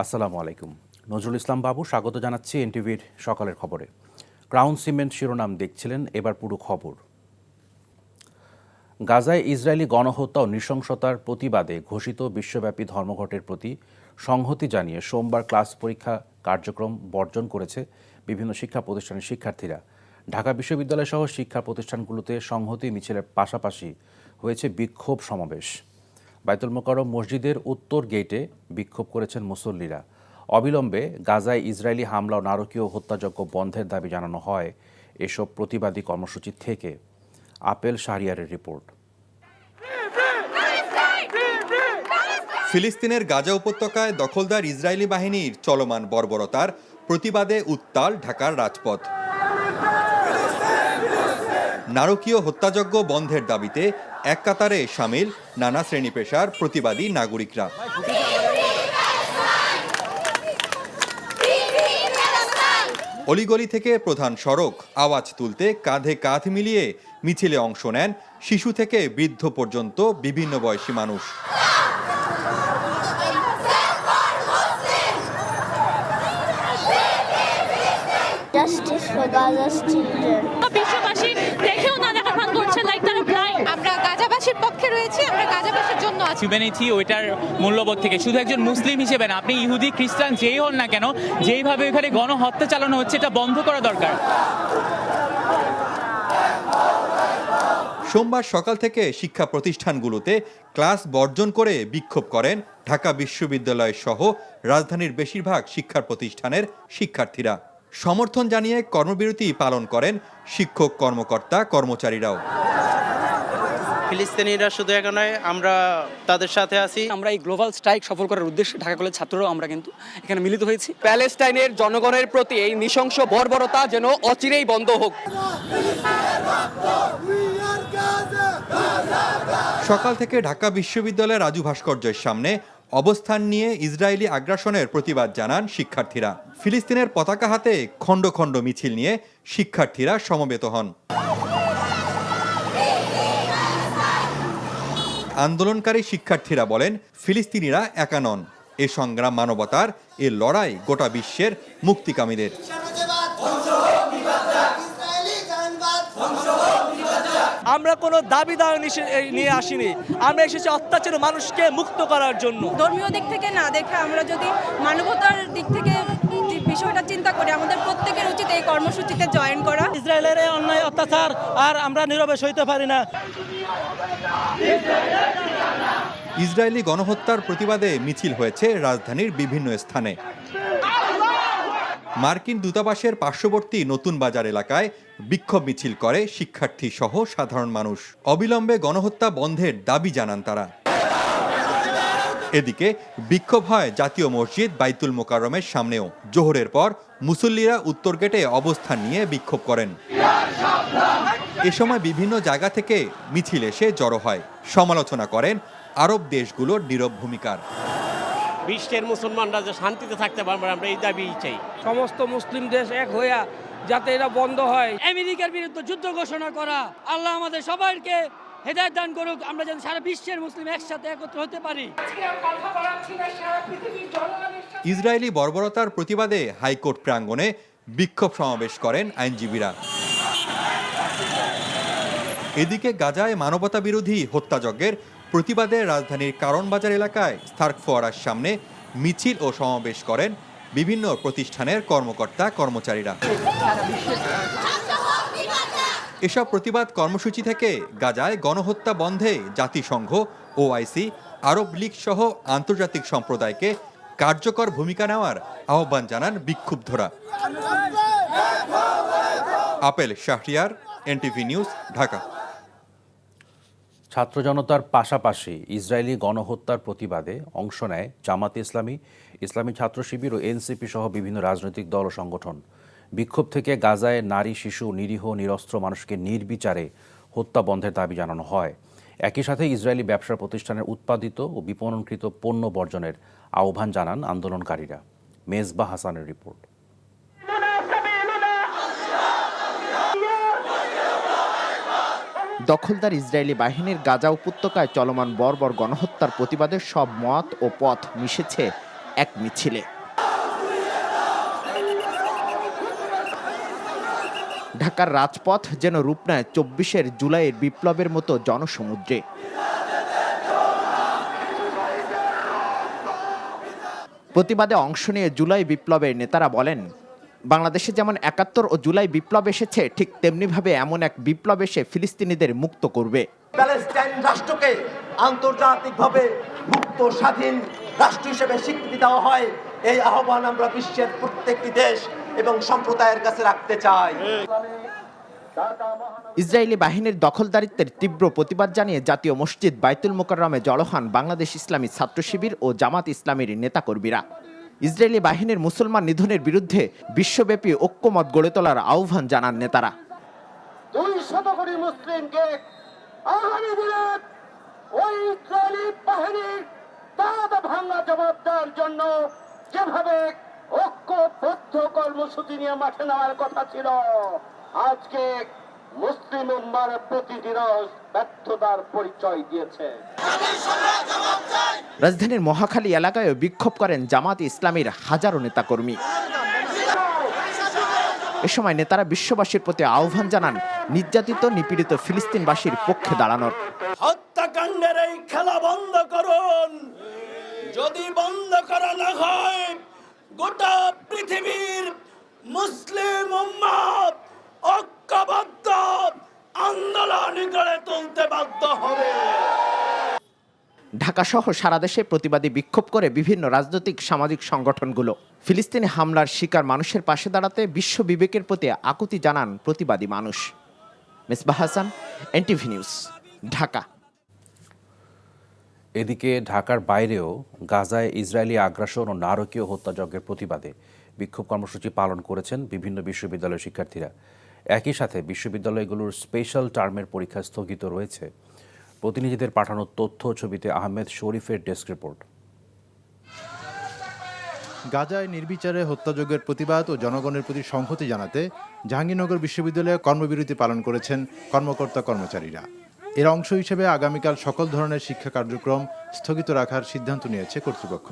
আসসালামু আলাইকুম। নজরুল ইসলাম বাবু স্বাগত জানাচ্ছি এনটিভির সকালের খবরে। ক্রাউন সিমেন্ট শিরোনাম দেখছিলেন, এবার পুরো খবর। গাজায় ইসরায়েলি গণহত্যা ও নৃশংসতার প্রতিবাদে ঘোষিত বিশ্বব্যাপী ধর্মঘটের প্রতি সংহতি জানিয়ে সোমবার ক্লাস পরীক্ষা কার্যক্রম বর্জন করেছে বিভিন্ন শিক্ষা প্রতিষ্ঠানের শিক্ষার্থীরা। ঢাকা বিশ্ববিদ্যালয় সহ শিক্ষা প্রতিষ্ঠানগুলোতে সংহতি মিছিলের পাশাপাশি হয়েছে বিক্ষোভ সমাবেশ। বাইতুল মোকাররম মসজিদের উত্তর গেটে বিক্ষোভ করেছেন মুসল্লিরা। অবিলম্বে গাজায় ইসরায়েলি হামলা ও নারকীয় হত্যাযজ্ঞ বন্ধের দাবি জানানো হয় এসব প্রতিবাদী কর্মসূচি থেকে। আপেল শাহরিয়ারের রিপোর্ট। ফিলিস্তিনের গাজা উপত্যকায় দখলদার ইসরায়েলি বাহিনীর চলমান বর্বরতার প্রতিবাদে উত্তাল ঢাকার রাজপথ। নারকীয় হত্যাযজ্ঞ বন্ধের দাবিতে এক কাতারে সামিল নানা শ্রেণী পেশার প্রতিবাদী নাগরিকরা। অলিগলি থেকে প্রধান সড়ক আওয়াজ তুলতে কাঁধে কাঁধ মিলিয়ে মিছিলে অংশ নেন শিশু থেকে বৃদ্ধ পর্যন্ত বিভিন্ন বয়সী মানুষ। Justice for Gaza's children. বিশ্ববাসী দেখেও না দেখার ভান করছে, লাইক তারা ব্লাইন্ড। আমরা গাজাবাসীর পক্ষে রয়েছি, আমরা গাজাবাসীর জন্য আছি। হিউম্যানিটি ওইটার মূল্যবোধ থেকে শুধু একজন মুসলিম হিসেবে না, আপনি ইহুদি খ্রিস্টান যেই হন না কেন, যেইভাবে এখানে গণহত্যা চালানো হচ্ছে এটা বন্ধ করা দরকার। সোমবার সকাল থেকে শিক্ষা প্রতিষ্ঠানগুলোতে ক্লাস বর্জন করে বিক্ষোভ করেন ঢাকা বিশ্ববিদ্যালয় সহ রাজধানীর বেশিরভাগ শিক্ষা প্রতিষ্ঠানের শিক্ষার্থীরা। সমর্থন জানিয়ে কর্মবিরতি পালন করেন শিক্ষক কর্মকর্তা কর্মচারীরাও। ফিলিস্তিনিরা শুধু একা নয়, আমরা তাদের সাথে আছি। আমরা এই গ্লোবাল স্ট্রাইক সফল করার উদ্দেশ্যে ঢাকা কলেজ ছাত্ররাও আমরা কিন্তু এখানে মিলিত হয়েছি। প্যালেস্টাইনের জনগণের প্রতি এই নৃশংস বর্বরতা যেন অচিরেই বন্ধ হোক। সকাল থেকে ঢাকা বিশ্ববিদ্যালয়ের রাজু ভাস্কর্যের সামনে অবস্থান নিয়ে ইসরায়েলি আগ্রাসনের প্রতিবাদ জানান শিক্ষার্থীরা। ফিলিস্তিনের পতাকা হাতে খণ্ড খণ্ড মিছিল নিয়ে শিক্ষার্থীরা সমবেত হন। আন্দোলনকারী শিক্ষার্থীরা বলেন, ফিলিস্তিনিরা একা নন, এ সংগ্রাম মানবতার, এ লড়াই গোটা বিশ্বের মুক্তিকামীদের। আমরা কোনো দাবিদার নিয়ে আসিনি, আমরা এসেছি অত্যাচার মানুষকে মুক্ত করার জন্য। ধর্মীয় দিক থেকে না দেখে আমরা যদি মানবতার দিক থেকে বিষয়টা চিন্তা করি, আমাদের প্রত্যেকের উচিত এই কর্মসূচিতে জয়েন করা। ইসরায়েলের অন্যায় অত্যাচার আর আমরা নীরবে সইতে পারি না। ইসরায়েলি গণহত্যার প্রতিবাদে মিছিল হয়েছে রাজধানীর বিভিন্ন স্থানে। মার্কিন দূতাবাসের পার্শ্ববর্তী নতুন বাজার এলাকায় বিক্ষোভ মিছিল করে শিক্ষার্থী সহ সাধারণ মানুষ। অবিলম্বে গণহত্যা বন্ধের দাবি জানান তারা। এদিকে বিক্ষোভ হয় জাতীয় মসজিদ বাইতুল মোকাররমের সামনেও। জোহরের পর মুসল্লিরা উত্তর গেটে অবস্থান নিয়ে বিক্ষোভ করেন। এ সময় বিভিন্ন জায়গা থেকে মিছিল এসে জড়ো হয়। সমালোচনা করেন আরব দেশগুলোর নীরব ভূমিকার। বিশ্বের মুসলমানরা যে শান্তিতে থাকতে পারবে, আমরা এই দাবি চাই। সমস্ত মুসলিম দেশ এক হইয়া যাতে এটা বন্ধ হয়। আমেরিকার বিরুদ্ধে যুদ্ধ ঘোষণা করা, আল্লাহ আমাদের সবাইকে হেদায়েত দান করুক, আমরা যেন সারা বিশ্বের মুসলিম একসাথে একত্র হতে পারি। ইসরায়েলি বর্বরতার প্রতিবাদে হাইকোর্ট প্রাঙ্গণে বিক্ষোভ সমাবেশ করেন আইনজীবীরা। এদিকে গাজায় মানবতা বিরোধী হত্যাযজ্ঞের প্রতিবাদে রাজধানীর কারণ বাজার এলাকায় স্থার্ক ফোয়ারার সামনে মিছিল ও সমাবেশ করেন বিভিন্ন প্রতিষ্ঠানের কর্মকর্তা কর্মচারীরা। এসব প্রতিবাদ কর্মসূচি থেকে গাজায় গণহত্যা বন্ধে জাতিসংঘ, ওআইসি, আরব লীগ সহ আন্তর্জাতিক সম্প্রদায়কে কার্যকর ভূমিকা নেওয়ার আহ্বান জানান বিক্ষুব্ধরা। Apel Shahriar, NTV news, Dhaka. ছাত্র জনতার পাশাপাশি ইসরায়েলি গণহত্যার প্রতিবাদে অংশ নেয় জামাতে ইসলামী, ইসলামী ছাত্র শিবির ও এনসিপি সহ বিভিন্ন রাজনৈতিক দল ও সংগঠন। বিক্ষোভ থেকে গাজায় নারী, শিশু, নিরীহ, নিরস্ত্র মানুষকে নির্বিচারে হত্যা বন্ধের দাবি জানানো হয়। একই সাথে ইসরায়েলি ব্যবসা প্রতিষ্ঠানের উৎপাদিত ও বিপণনকৃত পণ্য বর্জনের আহ্বান জানান আন্দোলনকারীরা। মেজবা হাসানের রিপোর্ট। দখলদার ইসরায়েলি বাহিনীর গাজা উপত্যকায় চলমান বর্বর গণহত্যার প্রতিবাদে সব মত ও পথ মিশেছে এক মিছিলে। ঢাকার রাজপথ যেন রূপ নেয় ২৪ জুলাইয়ের বিপ্লবের মতো জনসমুদ্রে। প্রতিবাদে অংশ নিয়ে জুলাই বিপ্লবের নেতারা বলেন, বাংলাদেশে যেমন ৭১ ও জুলাই বিপ্লব এসেছে, ঠিক তেমনিভাবে এমন এক বিপ্লব এসে ফিলিস্তিনিদের মুক্ত করবে। প্যালেস্টাইন রাষ্ট্রকে আন্তর্জাতিকভাবে মুক্ত স্বাধীন রাষ্ট্র হিসেবে স্বীকৃতি দেওয়া হয়, এই আহ্বান আমরা বিশ্বের প্রত্যেকটি দেশ এবং সম্প্রদায়ের কাছে রাখতে চাই। ইসরায়েলি বাহিনীর দখলদারিত্বের তীব্র প্রতিবাদ জানিয়ে জাতীয় মসজিদ বাইতুল মোকাররমে জড়ো হন বাংলাদেশ ইসলামী ছাত্র শিবির ও জামাত ইসলামীর নেতাকর্মীরা। ইসরায়েলি বাহিনীর মুসলমান নিধনের বিরুদ্ধে বিশ্বব্যাপী ঐক্যমত গড়ে তোলার আহ্বান জানান নেতারা। 200 কোটি মুসলিমকে আগামী দিনে ওই ইসরায়েলি বাহিনীর দাঁত ভাঙা জবাব দেওয়ার জন্য যেভাবে ঐক্যবদ্ধ কর্মসূচি নিয়ে মাঠে নেওয়ার কথা ছিল, আজকে মুসলিম উম্মার প্রতিটি রস ব্যর্থতার পরিচয় দিয়েছে। রাজধানীর মহাখালী এলাকায় বিক্ষোভ করেন জামাত ইসলামীর হাজারো নেতাকর্মী। এ সময় নেতারা বিশ্ববাসীর প্রতি আহ্বান জানান নির্যাতিত নিপীড়িত ফিলিস্তিনবাসীর পক্ষে দাঁড়ানোর। হত্যাকাণ্ডের এই খেলা বন্ধ করুন, যদি বন্ধ করা না হয় গোটা পৃথিবীর মুসলিম উম্মাহ ঐক্যবদ্ধ আন্দোলন গড়ে তুলতে বাধ্য হবে। ঢাকা সহ সারা দেশে প্রতিবাদী বিক্ষোভ করে বিভিন্ন রাজনৈতিক সামাজিক সংগঠনগুলো। ফিলিস্তিনি হামলার শিকার মানুষের পাশে দাঁড়াতে বিশ্ব বিবেকের প্রতি আকুতি জানান প্রতিবাদী মানুষ। Misbah Hasan, NTV news, Dhaka. এদিকে ঢাকার বাইরেও গাজায় ইসরায়েলি আগ্রাসন ও নারকীয় হত্যাযজ্ঞের প্রতিবাদে বিক্ষোভ কর্মসূচি পালন করেছেন বিভিন্ন বিশ্ববিদ্যালয়ের শিক্ষার্থীরা। একই সাথে বিশ্ববিদ্যালয়গুলোর স্পেশাল টার্মের পরীক্ষা স্থগিত রয়েছে। প্রতিনিধিদের পাঠানো তথ্য ছবিতে আহমেদ শরীফের ডেস্ক রিপোর্ট। গাজায় নির্বিচারে হত্যাযজ্ঞের প্রতিবাদ ও জনগণের প্রতি সংহতি জানাতে জাহাঙ্গীরনগর বিশ্ববিদ্যালয়ে কর্মবিরতি পালন করেছেন কর্মকর্তা কর্মচারীরা। এর অংশ হিসেবে আগামীকাল সকল ধরনের শিক্ষা কার্যক্রম স্থগিত রাখার সিদ্ধান্ত নিয়েছে কর্তৃপক্ষ।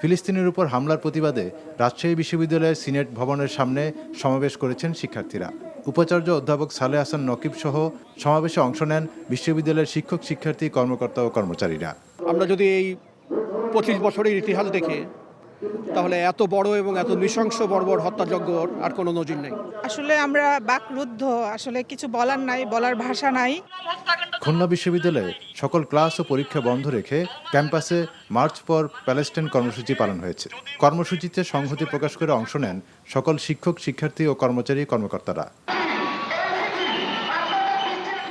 ফিলিস্তিনের উপর হামলার প্রতিবাদে রাজশাহী বিশ্ববিদ্যালয়ের সিনেট ভবনের সামনে সমাবেশ করেছেন শিক্ষার্থীরা। উপাচার্য অধ্যাপক সালেহ হাসান নকিব সহ সমাবেশে অংশ নেন বিশ্ববিদ্যালয়ের শিক্ষক, শিক্ষার্থী, কর্মকর্তা ও কর্মচারীরা। আমরা যদি এই 25 বছরের ইতিহাস দেখি, তাহলে এত বড় এবং এত নৃশংস বর্বর হত্যাযজ্ঞ আর কোনো নজির নেই। আসলে আমরা বাকরুদ্ধ, আসলে কিছু বলার নাই, বলার ভাষা নাই। খুলনা বিশ্ববিদ্যালয়ে সকল ক্লাস ও পরীক্ষা বন্ধ রেখে ক্যাম্পাসে মার্চ ফর প্যালেস্টাইন কর্মসূচি পালন হয়েছে। কর্মসূচিতে সংহতি প্রকাশ করে অংশ নেন সকল শিক্ষক, শিক্ষার্থী ও কর্মচারী, কর্মকর্তারা।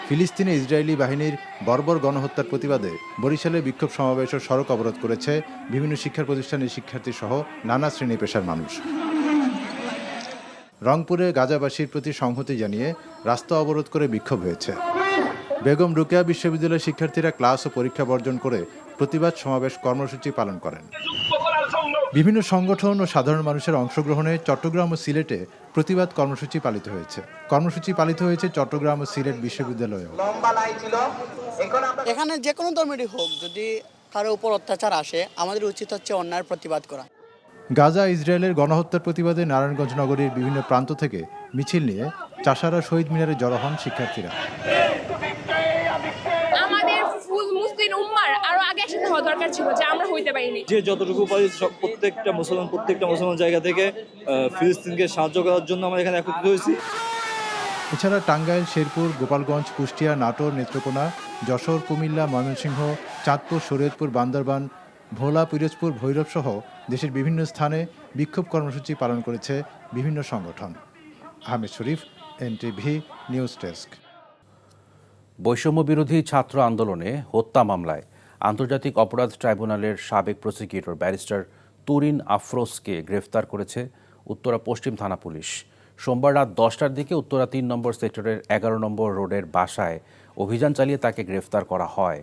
ফিলিস্তিনে ইসরায়েলি বাহিনীর বর্বর গণহত্যার প্রতিবাদে বরিশালে বিক্ষোভ সমাবেশ ও সড়ক অবরোধ করেছে বিভিন্ন শিক্ষা প্রতিষ্ঠানের শিক্ষার্থী সহ নানা শ্রেণী পেশার মানুষ। রংপুরে গাজাবাসীর প্রতি সংহতি জানিয়ে রাস্তা অবরোধ করে বিক্ষোভ হয়েছে। বেগম রোকেয়া বিশ্ববিদ্যালয়ের শিক্ষার্থীরা ক্লাস ও পরীক্ষা বর্জন করে প্রতিবাদ সমাবেশ কর্মসূচি পালন করেন। বিভিন্ন সংগঠন ও সাধারণ মানুষের অংশগ্রহণে চট্টগ্রাম ও সিলেটে প্রতিবাদ কর্মসূচি পালিত হয়েছে। কর্মসূচি পালিত হয়েছে চট্টগ্রাম ও সিলেট বিশ্ববিদ্যালয়েও। এখানে যে কোনো ধর্মেরই হোক, যদি কারো উপর অত্যাচার আসে, আমাদের উচিত হচ্ছে অন্যায়ের প্রতিবাদ করা। গাজা ইসরায়েলের গণহত্যার প্রতিবাদে নারায়ণগঞ্জ নগরীর বিভিন্ন প্রান্ত থেকে মিছিল নিয়ে চাষারা শহীদ মিনারে জড়ো হন শিক্ষার্থীরা। আমাদের ফুল মুসলিম উম্মার আরো আগে একসাথে হওয়া দরকার ছিল, যে আমরা হইতে পারিনি। যে যতটুকু পারি প্রত্যেকটা মুসলমান জায়গা থেকে ফিলিস্তিনকে সাহায্য করার জন্য আমরা এখানে একত্রিত হয়েছি। এছাড়া টাঙ্গাইল, শেরপুর, গোপালগঞ্জ, কুষ্টিয়া, নাটোর, নেত্রকোনা, যশোর, কুমিল্লা, ময়মনসিংহ, চাঁদপুর, শরীয়তপুর, বান্দরবান, ভোলা, পিরোজপুর, ভৈরব সহ দেশের বিভিন্ন স্থানে বিক্ষোভ কর্মসূচি পালন করেছে বিভিন্ন সংগঠন। আহমেদ শরীফ, এনটিভি নিউজ ডেস্ক। বৈষম্য বিরোধী ছাত্র আন্দোলনে হত্যা মামলায় আন্তর্জাতিক অপরাধ ট্রাইব্যুনালের সাবেক প্রসিকিউটর ব্যারিস্টার তুরিন আফরোজকে গ্রেফতার করেছে উত্তরা পশ্চিম থানা পুলিশ। সোমবার রাত 10টার দিকে উত্তরা 3 নম্বর সেক্টরের 11 নম্বর রোডের বাসায় অভিযান চালিয়ে তাকে গ্রেফতার করা হয়।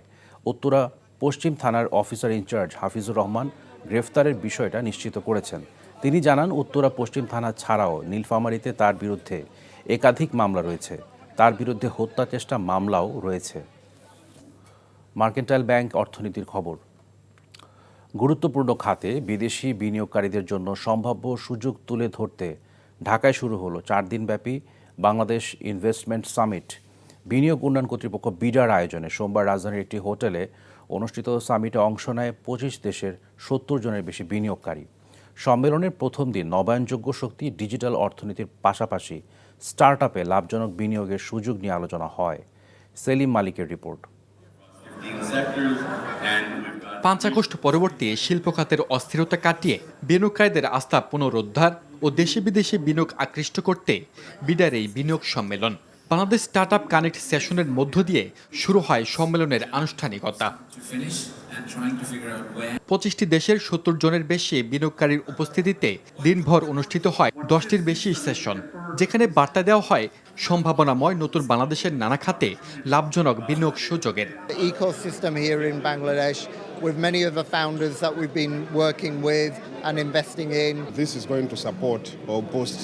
উত্তরা পশ্চিম থানার অফিসার ইনচার্জ হাফিজুর রহমান গ্রেফতারের বিষয়টা নিশ্চিত করেছেন। তিনি জানান, উত্তরা পশ্চিম থানা ছাড়াও নীলফামারীতে তার বিরুদ্ধে একাধিক মামলা রয়েছে। তার বিরুদ্ধে হত্যা চেষ্টা মামলাও রয়েছে। মার্কেন্টাইল ব্যাংক অর্থনীতির খবর। গুরুত্বপূর্ণ খাতে বিদেশি বিনিয়োগকারীদের জন্য সম্ভাব্য সুযোগ তুলে ধরতে ঢাকায় শুরু হলো 4 দিনব্যাপী বাংলাদেশ ইনভেস্টমেন্ট সামিট। বিনিয়োগ উন্নয়ন কর্তৃপক্ষ বিডার আয়োজনে সোমবার রাজধানীর একটি হোটেলে অনুষ্ঠিত সামিটে অংশ নেয় 25 দেশের 70 জনের বেশি বিনিয়োগকারী। সম্মেলনের প্রথম দিন নবায়নযোগ্য শক্তি, ডিজিটাল অর্থনীতির পাশাপাশি স্টার্টআপে লাভজনক বিনিয়োগের সুযোগ নিয়ে আলোচনা হয়। সেলিম মালিকের রিপোর্ট। 5 আগস্ট পরবর্তী শিল্প খাতের অস্থিরতা কাটিয়ে বিনিয়োগকারীদের আস্থা পুনরুদ্ধার ও দেশি বিদেশি বিনিয়োগ আকৃষ্ট করতে বিডার এই বিনিয়োগ সম্মেলন। বাংলাদেশ স্টার্টআপ কানেক্ট সেশনের মধ্য দিয়ে শুরু হয় সম্মেলনের আনুষ্ঠানিকতা। 25টি দেশের 70 জনের বেশি বিনিয়োগকারীর উপস্থিতিতে দিনভর অনুষ্ঠিত হয় 10টির বেশি সেশন, যেখানে বার্তা দেওয়া হয় সম্ভাবনাময় নতুন বাংলাদেশের নানা খাতে লাভজনক বিনিয়োগ সুযোগের। Ecosystem here in Bangladesh with many of the founders that we've been working with and investing in. This is going to support or boost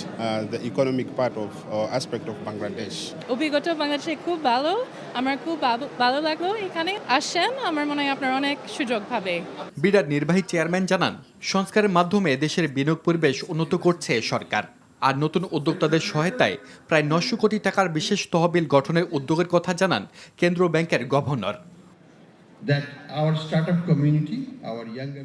the economic part of aspect of Bangladesh. অভিজ্ঞতা বাংলাদেশে খুব ভালো, আমার খুব ভালো লাগলো এখানে আসেন, আমার মনে হয় আপনার অনেক সুযোগ পাবে। বিডার নির্বাহী চেয়ারম্যান জানান, সংস্কারের মাধ্যমে দেশের বিনিয়োগ পরিবেশ উন্নত করছে সরকার। আর নতুন উদ্যোক্তাদের সহায়তায় প্রায় 900 কোটি টাকার বিশেষ তহবিল গঠনের উদ্যোগের কথা জানান কেন্দ্রীয় ব্যাংকের গভর্নর।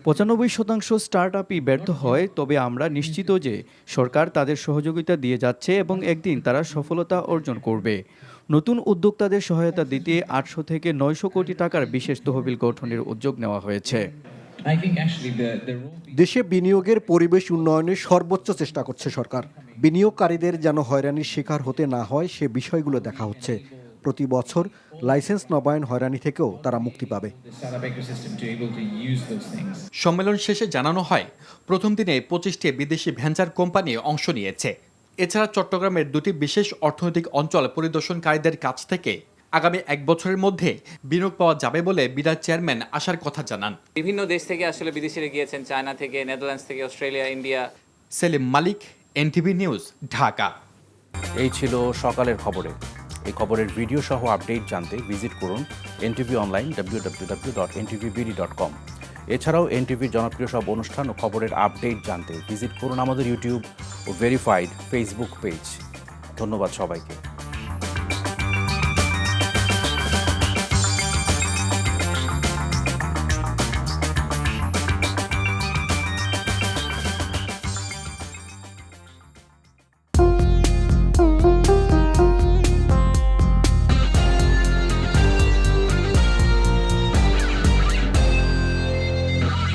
95% স্টার্টআপই ব্যর্থ হয়, তবে আমরা নিশ্চিত যে সরকার তাদের সহযোগিতা দিয়ে যাচ্ছে এবং একদিন তারা সফলতা অর্জন করবে। নতুন উদ্যোক্তাদের সহায়তা দিতে 800 থেকে 900 কোটি টাকার বিশেষ তহবিল গঠনের উদ্যোগ নেওয়া হয়েছে। দেশে বিনিয়োগের পরিবেশ উন্নয়নের সর্বোচ্চ চেষ্টা করছে সরকার। বিনিয়োগকারীদের যেন হয়রানির শিকার হতে না হয় সে বিষয়গুলো দেখা হচ্ছে। প্রতি বছর লাইসেন্স নবায়ন হয়রানি থেকেও তারা মুক্তি পাবে। সম্মেলন শেষে জানানো হয়, প্রথম দিনে 25টি বিদেশি ভেঞ্চার কোম্পানি অংশ নিয়েছে। এছাড়া চট্টগ্রামের 2টি বিশেষ অর্থনৈতিক অঞ্চল পরিদর্শনকারীদের কাছ থেকে আগামী 1 বছরের মধ্যে বিনিয়োগ পাওয়া যাবে বলে বিডার চেয়ারম্যান আশার কথা জানান। বিভিন্ন দেশ থেকে আসলে বিদেশিরা গিয়েছেন, চায়না থেকে, নেদারল্যান্ডস থেকে, অস্ট্রেলিয়া, ইন্ডিয়া। সেলিম মালিক, এনটিভি নিউজ, ঢাকা। এই ছিল সকালের খবরে। এই খবরের ভিডিও সহ আপডেট জানতে ভিজিট করুন এনটিভি অনলাইন www.ntvbd.com। এছাড়াও এনটিভির জনপ্রিয় সব অনুষ্ঠান ও খবরের আপডেট জানতে ভিজিট করুন আমাদের ইউটিউব ও ভেরিফাইড ফেসবুক পেজ। ধন্যবাদ সবাইকে।